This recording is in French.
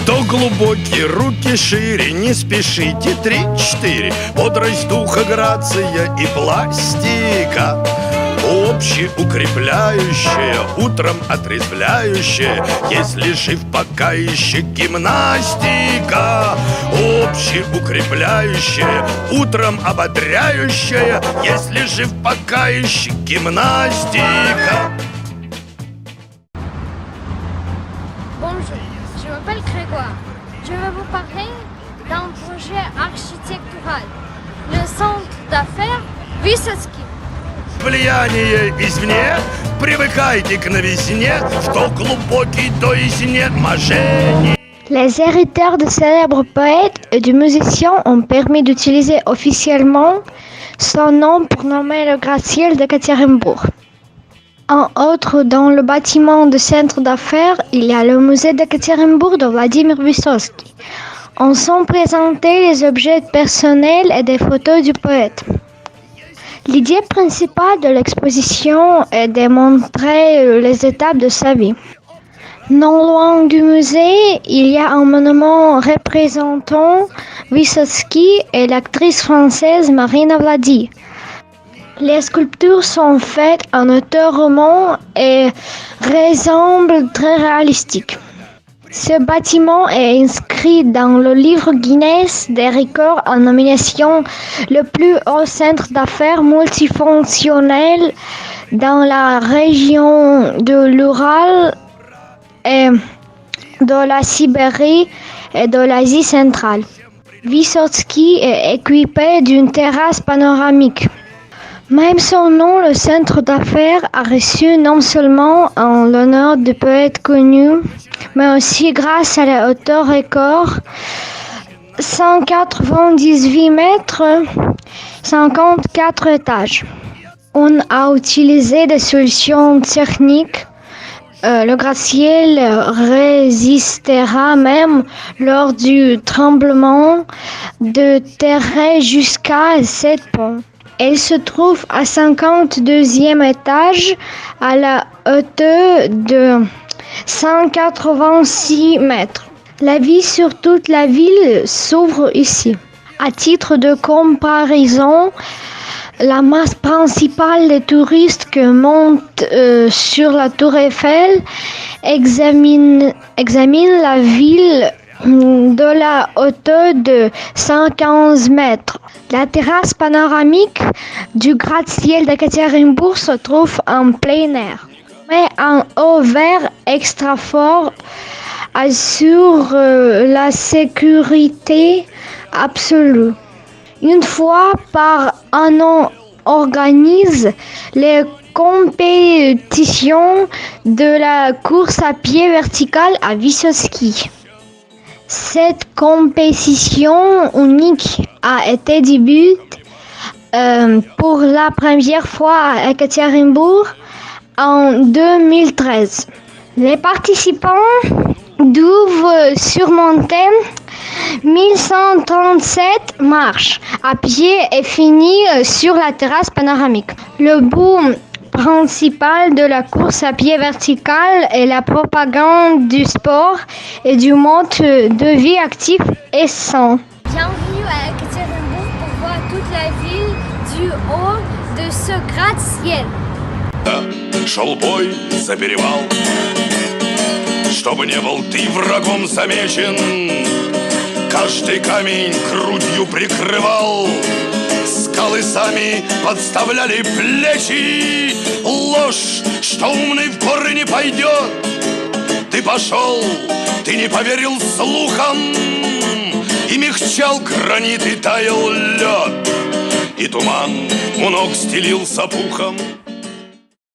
Вдох глубокий, руки шире, не спешите, 3-4. Бодрость духа, грация и пластика, общеукрепляющая, утром отрезвляющая, если жив пока еще гимнастика. Общеукрепляющая, утром ободряющая, если жив пока еще гимнастика. Bonjour, je m'appelle Grégoire. Je vais vous parler d'un projet architectural, le centre d'affaires Высоцкий. Влияние извне, привыкайте к новизне, что глубокий, то есть нет мошенник. Les héritiers de célèbres poètes et de musiciens ont permis d'utiliser officiellement son nom pour nommer le gratte-ciel d'Ekaterinbourg. En outre, dans le bâtiment du centre d'affaires, il y a le musée d'Ekaterinbourg de Vladimir Vysotsky. On sont présentés les objets personnels et des photos du poète. L'idée principale de l'exposition est de montrer les étapes de sa vie. Non loin du musée, il y a un monument représentant Vysotsky et l'actrice française Marina Vladi. Les sculptures sont faites en hauteur roman et ressemblent très réalistiques. Ce bâtiment est inscrit dans le livre Guinness des records en nomination le plus haut centre d'affaires multifonctionnel dans la région de l'Ural et de la Sibérie et de l'Asie centrale. Vysotsky est équipé d'une terrasse panoramique. Même son nom, le centre d'affaires, a reçu non seulement en l'honneur du poète connu, mais aussi grâce à la hauteur record, 198 mètres, 54 étages. On a utilisé des solutions techniques. Le gratte-ciel résistera même lors du tremblement de terre jusqu'à 7 ponts. Elle se trouve à 52e étage à la hauteur de 186 mètres. La vue sur toute la ville s'ouvre ici. À titre de comparaison, la masse principale des touristes qui montent sur la tour Eiffel examine la ville de la hauteur de 115 mètres. La terrasse panoramique du gratte-ciel d'Ekaterinbourg se trouve en plein air, mais un haut vert extra fort assure la sécurité absolue. Une fois par an, on organise les compétitions de la course à pied verticale à Vysotsky. Cette compétition unique a été débutée pour la première fois à Ekaterinbourg en 2013. Les participants doivent surmonter 1137 marches à pied et finir sur la terrasse panoramique. Le but principal de la course à pied verticale est la propagande du sport et du mode de vie actif et sain. Bienvenue à Ekaterinbourg pour voir toute la ville du haut de ce gratte-ciel. Шел бой за перевал, чтобы не был ты врагом замечен. Каждый камень грудью прикрывал, скалы сами подставляли плечи. Ложь, что умный в горы не пойдет. Ты пошел, ты не поверил слухам, и мягчал гранит, и таял лед, и туман у ног стелился пухом.